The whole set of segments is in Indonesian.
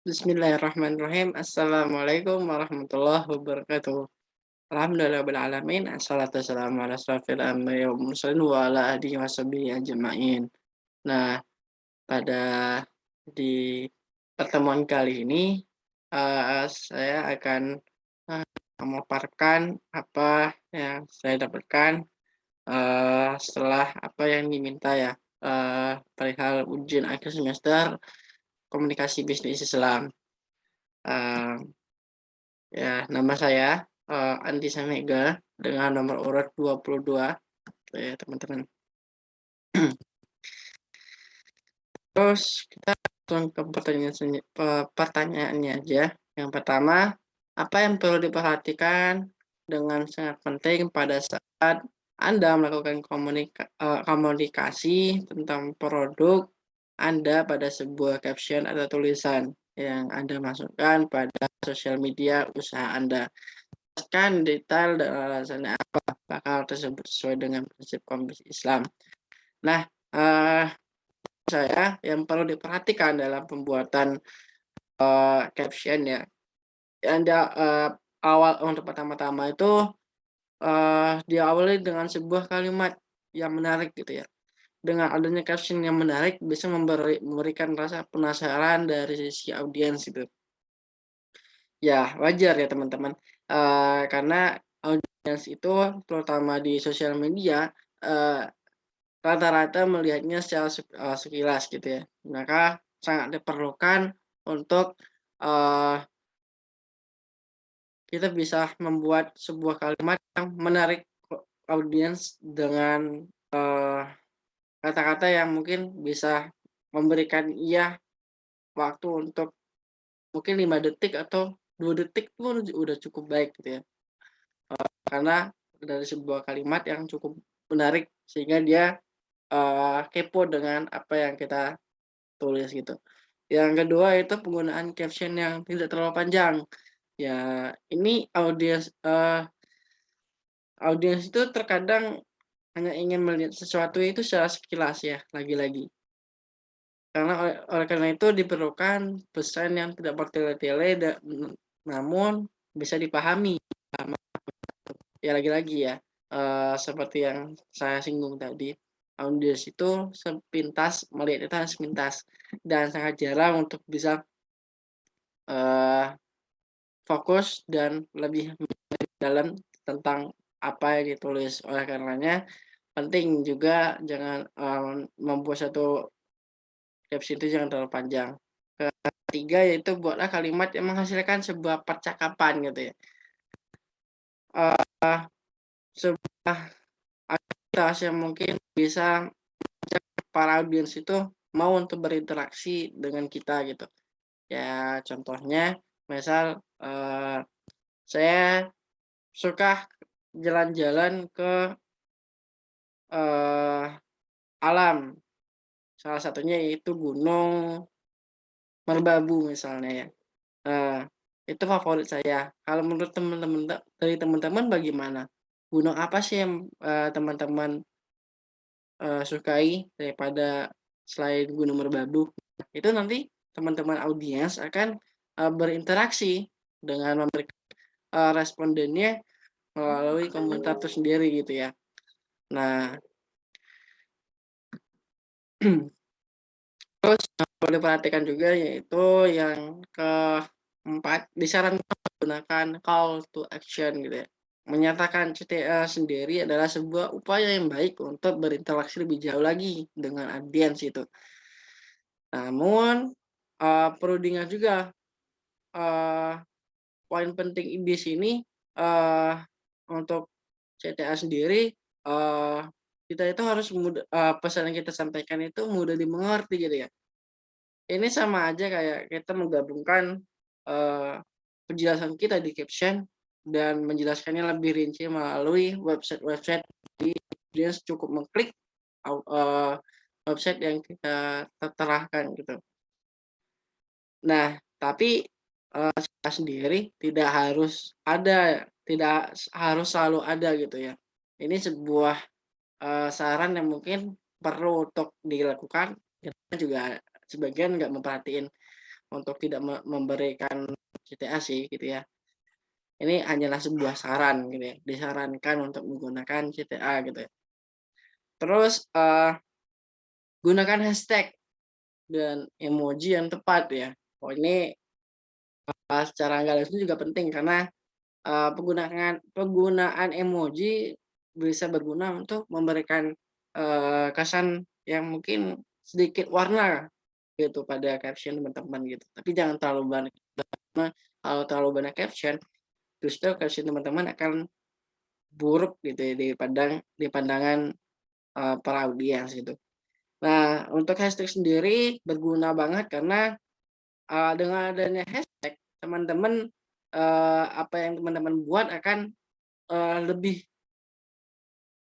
Bismillahirrahmanirrahim. Assalamualaikum warahmatullahi wabarakatuh. Alhamdulillahirabbil alamin. Assalatu wassalamu ala asrofil anbiya'i wal mursalin wa ala alihi washabihi ajma'in. Nah, pada di pertemuan kali ini, saya akan, memaparkan apa yang saya dapatkan, setelah apa yang diminta ya, perihal ujian akhir semester komunikasi bisnis Islam. Eee Ya, nama saya, Andi Samega dengan nomor urut 22, ya teman-teman. Terus kita langsung ke pertanyaannya aja. Yang pertama, apa yang perlu diperhatikan dengan sangat penting pada saat Anda melakukan komunikasi tentang produk Anda pada sebuah caption atau tulisan yang Anda masukkan pada sosial media usaha Anda? Jelaskan detail dan alasannya apa bakal tersebut sesuai dengan prinsip Komisi Islam. Nah, saya yang perlu diperhatikan dalam pembuatan, caption ya, yang awal untuk pertama-tama itu, diawali dengan sebuah kalimat yang menarik gitu ya. Dengan adanya caption yang menarik bisa memberikan rasa penasaran dari sisi audiens gitu. Ya, wajar ya teman-teman, karena audiens itu terutama di sosial media, eee, rata-rata melihatnya secara sekilas gitu ya. Maka sangat diperlukan untuk, eee, kita bisa membuat sebuah kalimat yang menarik audiens dengan, kata-kata yang mungkin bisa memberikan ia waktu untuk mungkin 5 detik atau 2 detik pun udah cukup baik gitu ya. Karena dari sebuah kalimat yang cukup menarik sehingga dia, kepo dengan apa yang kita tulis gitu. Yang kedua itu penggunaan caption yang tidak terlalu panjang. Ya ini audiens itu terkadang hanya ingin melihat sesuatu itu secara sekilas ya, lagi-lagi. Karena oleh karena itu diperlukan pesan yang tidak bertele-tele namun bisa dipahami. Ya lagi-lagi ya, seperti yang saya singgung tadi, audiens itu sepintas melihat itu hanya sepintas dan sangat jarang untuk bisa, eee, fokus dan lebih dalam tentang apa yang ditulis. Oleh karenanya penting juga jangan, membuat satu caption itu jangan terlalu panjang. Ketiga yaitu buatlah kalimat yang menghasilkan sebuah percakapan gitu ya, eee, sebuah aktivitas yang mungkin bisa para audiens itu mau untuk berinteraksi dengan kita gitu. Ya contohnya misal, saya suka jalan-jalan ke, eee, alam, salah satunya yaitu Gunung Merbabu misalnya ya. Eee, itu favorit saya. Kalau menurut dari teman-teman bagaimana? Gunung apa sih yang, teman-teman, sukai daripada selain Gunung Merbabu? Itu nanti teman-teman audiens akan, berinteraksi dengan respondennya melalui komentar itu sendiri gitu ya. Nah, terus yang perlu diperhatikan juga yaitu yang keempat, disarankan menggunakan call to action gitu ya. Menyatakan CTA sendiri adalah sebuah upaya yang baik untuk berinteraksi lebih jauh lagi dengan audiens itu. Namun, perlu diingat juga, eee, poin penting di sini, eee, untuk CTA sendiri, kita itu harus pesan yang kita sampaikan itu mudah dimengerti gitu ya. Ini sama aja kayak kita menggabungkan, eee, penjelasan kita di caption dan menjelaskannya lebih rinci melalui website-website dia cukup mengklik eee, website yang kita tertera gitu. Nah, tapi, kita sendiri tidak harus selalu ada gitu ya. Ini sebuah, saran yang mungkin perlu untuk dilakukan, kita juga sebagian nggak memperhatiin. untuk tidak memberikan CTA sih gitu ya. Ini hanyalah sebuah saran gitu ya, disarankan untuk menggunakan CTA gitu ya. Terus, gunakan hashtag dan emoji yang tepat ya. Oh ini, secara nggak langsung juga penting karena, penggunaan penggunaan emoji bisa berguna untuk memberikan, kesan yang mungkin sedikit warna gitu pada caption teman-teman gitu. Tapi jangan terlalu banyak, karena kalau terlalu banyak caption, justru caption teman-teman akan buruk gitu ya di pandangan, para audiens gitu. Nah, untuk hashtag sendiri berguna banget karena, dengan adanya hashtag teman-teman, apa yang teman-teman buat akan, lebih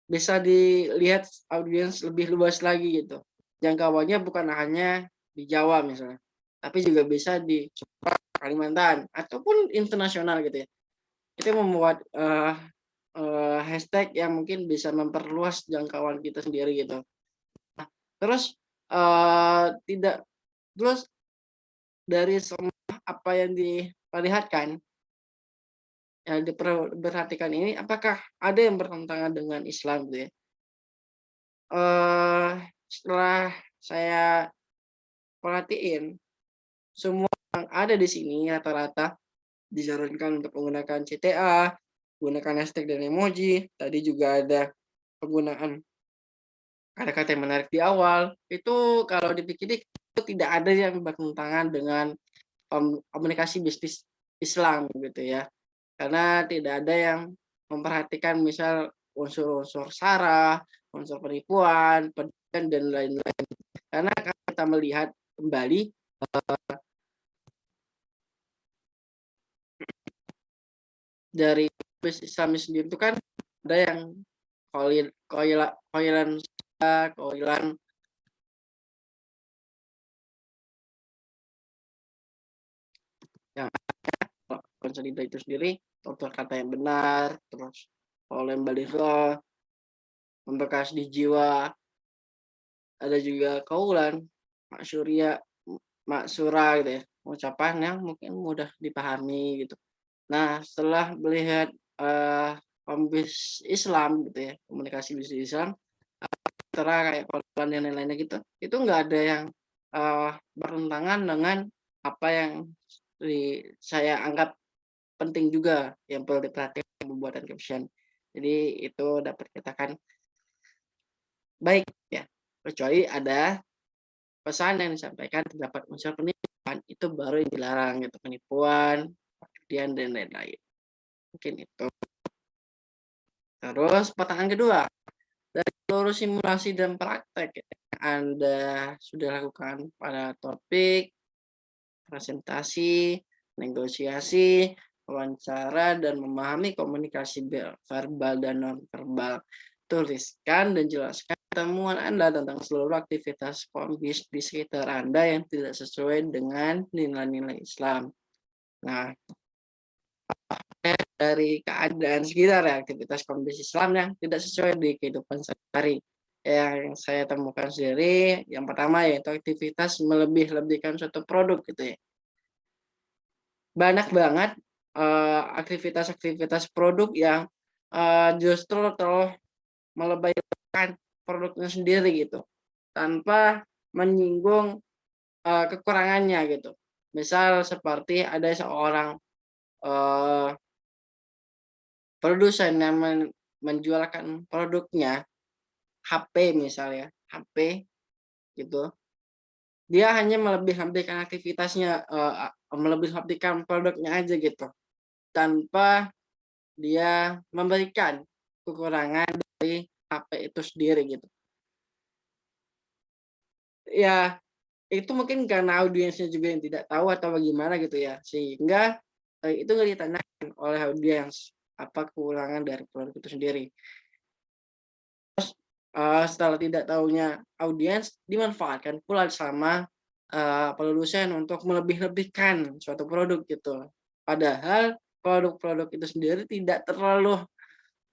bisa dilihat audiens lebih luas lagi gitu. Jangkauannya bukan hanya di Jawa misalnya, tapi juga bisa di Kalimantan ataupun internasional gitu ya. Itu membuat, hashtag yang mungkin bisa memperluas jangkauan kita sendiri gitu. Terus, tidak terus dari semua apa yang diperlihatkan, yang diperhatikan ini, apakah ada yang bertentangan dengan Islam gitu ya? Setelah saya perhatiin, semua yang ada di sini rata-rata disarankan untuk menggunakan CTA, menggunakan hashtag dan emoji, tadi juga ada penggunaan kata-kata yang menarik di awal, itu kalau dipikir-pikir itu tidak ada yang bertentangan dengan komunikasi bisnis Islam gitu ya. Karena tidak ada yang memperhatikan misal unsur-unsur sara, unsur penipuan, pendidikan dan lain-lain. Karena kalau kita melihat kembali dari bisnis Islam sendiri itu kan ada yang koilan koilan yang konsolida itu sendiri, tutur kata yang benar, terus qaulun baligha, membekas di jiwa, ada juga qaulan maksyuriya maksura gitu ya, ucapan yang mungkin mudah dipahami gitu. Nah, setelah melihat, Islam gitu ya, komunikasi bisnis Islam, antara kayak qaulan dan lain-lainnya gitu, itu nggak ada yang, bertentangan dengan apa yang saya anggap penting juga yang perlu diperhatikan pembuatan caption. Jadi itu dapat dikatakan baik ya, kecuali ada pesan yang disampaikan terdapat unsur penipuan, itu baru yang dilarang gitu, penipuan, perjudian dan lain-lain, mungkin itu. Terus pertanyaan kedua, dari seluruh simulasi dan praktek yang Anda sudah lakukan pada topik, presentasi, negosiasi, wawancara, dan memahami komunikasi verbal dan nonverbal. Tuliskan dan jelaskan temuan Anda tentang seluruh aktivitas kombis di sekitar Anda yang tidak sesuai dengan nilai-nilai Islam. Nah, dari keadaan sekitar ya, aktivitas kombis Islam yang tidak sesuai di kehidupan sehari-hari. Yang saya temukan sendiri, yang pertama yaitu aktivitas melebih-lebihkan suatu produk gitu ya. Banyak banget, aktivitas-aktivitas produk yang, justru terus melebay-lebihkan produknya sendiri gitu, tanpa menyinggung, kekurangannya gitu. Misal seperti ada seorang, eee, produsen yang menjualkan produknya, HP misalnya, HP gitu, dia hanya melebih-lebihkan aktivitasnya, melebih-lebihkan produknya aja gitu, tanpa dia memberikan kekurangan dari HP itu sendiri gitu. Ya, itu mungkin karena audiensnya juga yang tidak tahu atau bagaimana gitu ya, sehingga, itu nggak ditanyakan oleh audiens, apa kekurangan dari produk itu sendiri. Setelah tidak tahunya audiens, dimanfaatkan pula sama, produsen untuk melebih-lebihkan suatu produk gitu. Padahal produk-produk itu sendiri tidak terlalu,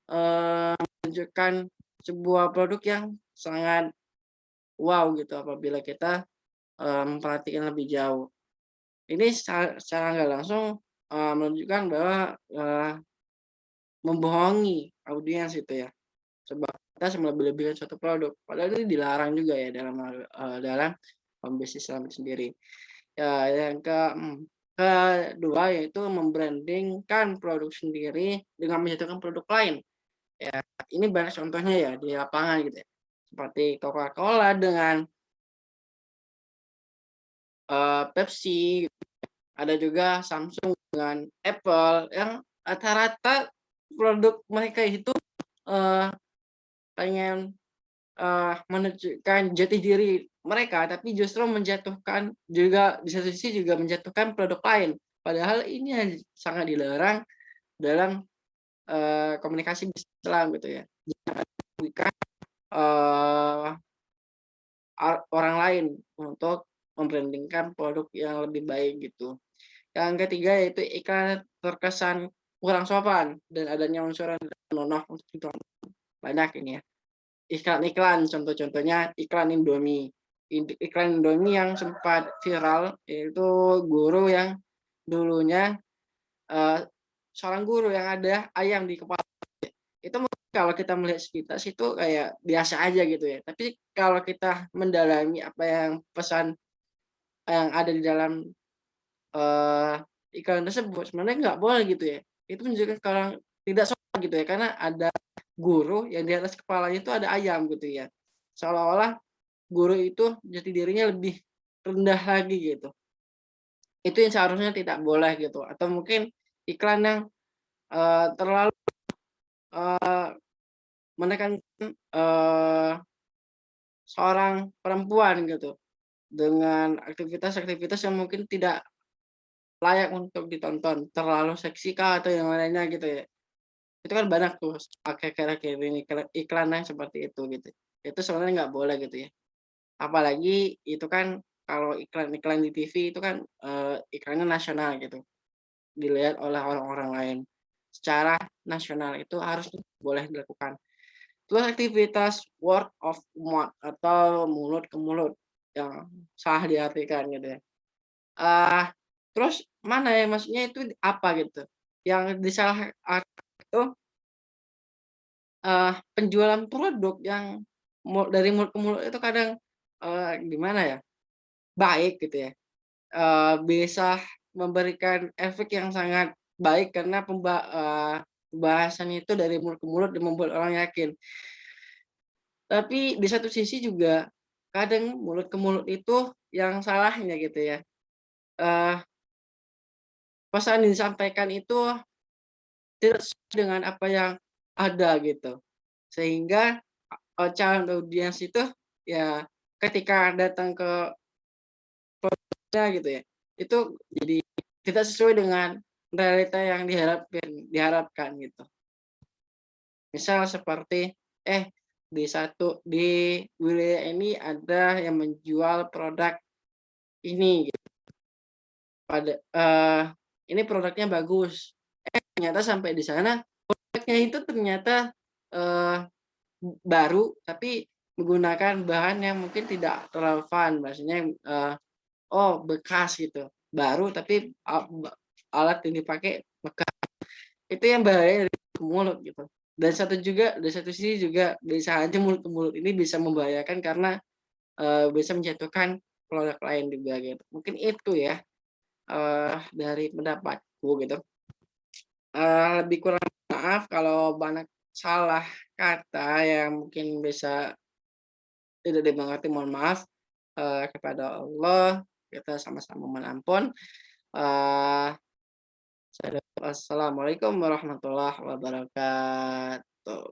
menunjukkan sebuah produk yang sangat wow gitu apabila kita, memperhatikan lebih jauh. Ini secara nggak langsung, menunjukkan bahwa, membohongi audiens itu ya, sebab kita melebih-lebihkan suatu produk, padahal ini dilarang juga ya dalam pembisnis Islam itu sendiri. Ya, kedua yaitu mem-branding-kan produk sendiri dengan menjatuhkan produk lain. Ya, ini banyak contohnya ya di lapangan gitu ya, seperti Coca-Cola dengan, Pepsi, ada juga Samsung dengan Apple yang rata-rata produk mereka itu, eee, pengen, menunjukkan jati diri mereka, tapi justru menjatuhkan juga di satu sisi juga menjatuhkan produk lain. Padahal ini sangat dilarang dalam, komunikasi bisnis Islam gitu ya. Jika, eee, orang lain untuk mem-branding-kan produk yang lebih baik gitu. Yang ketiga yaitu iklan terkesan kurang sopan dan adanya unsur yang tidak senonoh untuk ditonton. Banyak ini ya. Iklan-iklan, contoh-contohnya iklan Indomie. Iklan Indomie yang sempat viral yaitu guru yang dulunya, eee, seorang guru yang ada ayam di kepala. Itu mungkin kalau kita melihat sepintas itu kayak biasa aja gitu ya, tapi kalau kita mendalami apa yang pesan yang ada di dalam, eee, iklan tersebut, sebenarnya nggak boleh gitu ya. Itu menunjukkan kalau tidak sopan gitu ya, karena ada guru yang di atas kepalanya itu ada ayam gitu ya. Seolah-olah guru itu jati dirinya lebih rendah lagi gitu. Itu yang seharusnya tidak boleh gitu, atau mungkin iklan yang, terlalu, eee, menekankan, eee, seorang perempuan gitu, dengan aktivitas-aktivitas yang mungkin tidak layak untuk ditonton, terlalu seksi kah atau yang lainnya gitu ya. Itu kan banyak tuh akhir-akhir ini iklan yang seperti itu gitu. Itu sebenarnya nggak boleh gitu ya. Apalagi itu kan kalau iklan-iklan di TV itu kan, iklannya nasional gitu, dilihat oleh orang-orang lain. Secara nasional itu harus boleh dilakukan. Terus aktivitas word of mouth atau mulut ke mulut yang salah diartikan gitu ya. Eee, terus mana ya maksudnya itu apa gitu, yang disalah itu, penjualan produk yang dari mulut ke mulut itu kadang, gimana ya, baik gitu ya, bisa memberikan efek yang sangat baik karena pembahasannya itu dari mulut ke mulut dan membuat orang yakin. Tapi di satu sisi juga kadang mulut ke mulut itu yang salahnya gitu ya, eee, pesan yang disampaikan itu tidak sesuai dengan apa yang ada gitu. Sehingga, calon audiens itu ya ketika datang ke gitu ya, itu jadi tidak sesuai dengan realita yang diharapkan gitu. Misal seperti, eh, di wilayah ini ada yang menjual produk ini gitu, ini produknya bagus, ternyata sampai di sana produknya itu ternyata, eee, baru tapi menggunakan bahan yang mungkin tidak relevan, maksudnya, oh bekas gitu, baru tapi alat yang dipakai bekas. Itu yang bahaya dari ke mulut gitu. Dan satu sisi juga bisa aja mulut ke mulut ini bisa membahayakan karena, bisa menjatuhkan produk lain juga gitu. Mungkin itu ya, dari pendapatku gitu. Lebih kurang maaf kalau banyak salah kata yang mungkin bisa tidak dimengerti, mohon maaf, kepada Allah, kita sama-sama mohon ampun. Eee, Assalamualaikum warahmatullahi wabarakatuh.